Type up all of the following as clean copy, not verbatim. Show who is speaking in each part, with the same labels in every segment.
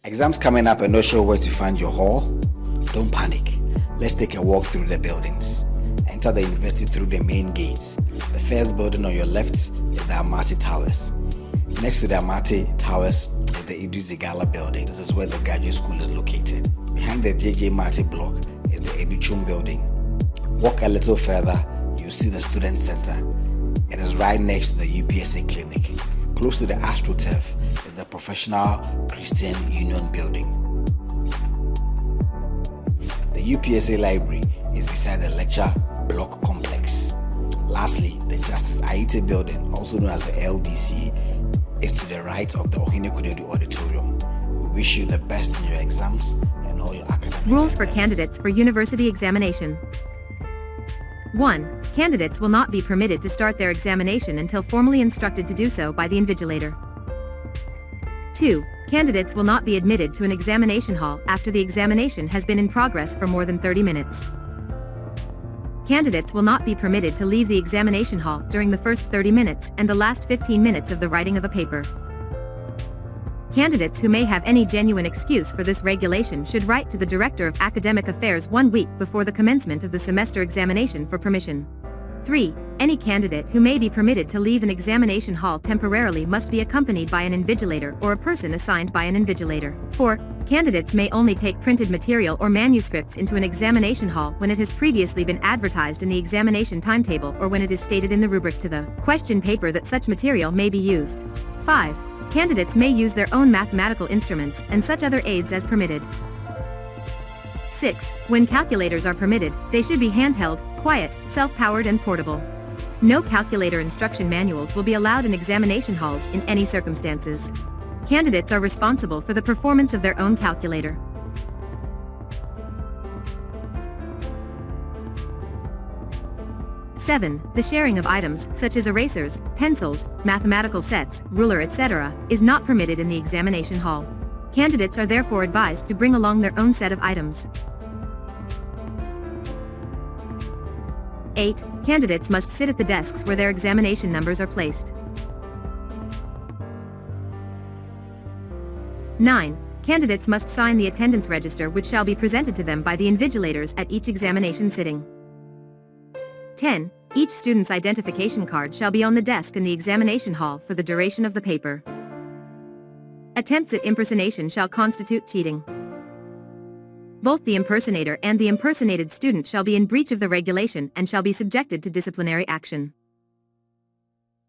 Speaker 1: Exams coming up and not sure where to find your hall? Don't panic. Let's take a walk through the buildings. Enter the university through the main gates. The first building on your left is the Amate Towers. Next to the Amate Towers is the Edu Zigala building. This is where the graduate school is located. Behind the JJ Mate block is the Edu Chum building. Walk a little further, you'll see the student center. It is right next to the UPSA clinic. Close to the AstroTurf is the Professional Christian Union building. The UPSA library is beside the lecture block complex. Lastly, the Justice Aite building, also known as the LBC, is to the right of the Ohene Kudedu Auditorium. We wish you the best in your exams and all your academic
Speaker 2: Rules for
Speaker 1: endeavors.
Speaker 2: candidates for university examination. 1. Candidates will not be permitted to start their examination until formally instructed to do so by the invigilator. 2. Candidates will not be admitted to an examination hall after the examination has been in progress for more than 30 minutes. Candidates will not be permitted to leave the examination hall during the first 30 minutes and the last 15 minutes of the writing of a paper. Candidates who may have any genuine excuse for this regulation should write to the Director of Academic Affairs 1 week before the commencement of the semester examination for permission. 3. Any candidate who may be permitted to leave an examination hall temporarily must be accompanied by an invigilator or a person assigned by an invigilator. 4. Candidates may only take printed material or manuscripts into an examination hall when it has previously been advertised in the examination timetable or when it is stated in the rubric to the question paper that such material may be used. 5. Candidates may use their own mathematical instruments and such other aids as permitted. 6. When calculators are permitted, they should be handheld, quiet, self-powered and portable. No calculator instruction manuals will be allowed in examination halls in any circumstances. Candidates are responsible for the performance of their own calculator. Seven. The sharing of items, such as erasers, pencils, mathematical sets, ruler etc., is not permitted in the examination hall. Candidates are therefore advised to bring along their own set of items. 8. Candidates must sit at the desks where their examination numbers are placed. 9. Candidates must sign the attendance register which shall be presented to them by the invigilators at each examination sitting. 10. Each student's identification card shall be on the desk in the examination hall for the duration of the paper. Attempts at impersonation shall constitute cheating. Both the impersonator and the impersonated student shall be in breach of the regulation and shall be subjected to disciplinary action.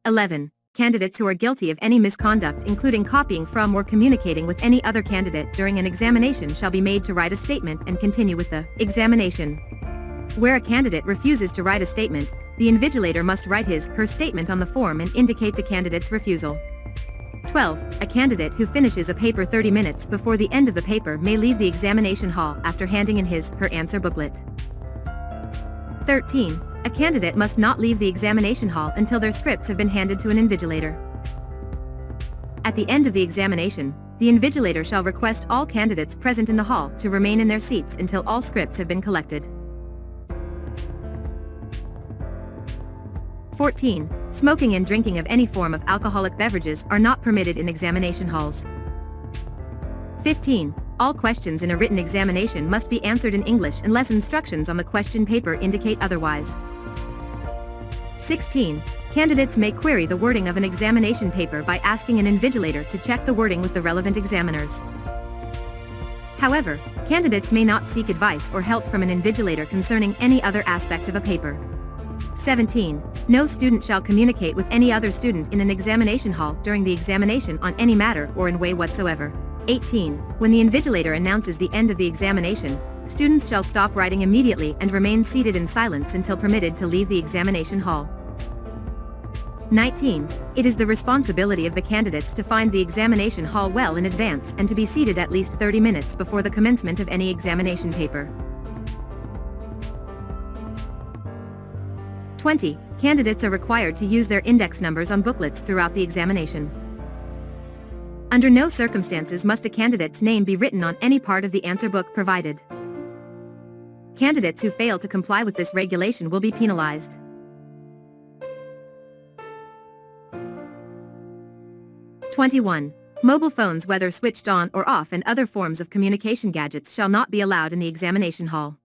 Speaker 2: 11. Candidates who are guilty of any misconduct including copying from or communicating with any other candidate during an examination shall be made to write a statement and continue with the examination. Where a candidate refuses to write a statement, the invigilator must write his/her statement on the form and indicate the candidate's refusal. 12. A candidate who finishes a paper 30 minutes before the end of the paper may leave the examination hall after handing in his/her answer booklet. 13. A candidate must not leave the examination hall until their scripts have been handed to an invigilator. At the end of the examination, the invigilator shall request all candidates present in the hall to remain in their seats until all scripts have been collected. 14. Smoking and drinking of any form of alcoholic beverages are not permitted in examination halls. 15. All questions in a written examination must be answered in English unless instructions on the question paper indicate otherwise. 16. Candidates may query the wording of an examination paper by asking an invigilator to check the wording with the relevant examiners. However, candidates may not seek advice or help from an invigilator concerning any other aspect of a paper. 17. No student shall communicate with any other student in an examination hall during the examination on any matter or in way whatsoever. 18. When the invigilator announces the end of the examination, students shall stop writing immediately and remain seated in silence until permitted to leave the examination hall. 19. It is the responsibility of the candidates to find the examination hall well in advance and to be seated at least 30 minutes before the commencement of any examination paper. 20. Candidates are required to use their index numbers on booklets throughout the examination. Under no circumstances must a candidate's name be written on any part of the answer book provided. Candidates who fail to comply with this regulation will be penalized. 21. Mobile phones, whether switched on or off, and other forms of communication gadgets shall not be allowed in the examination hall.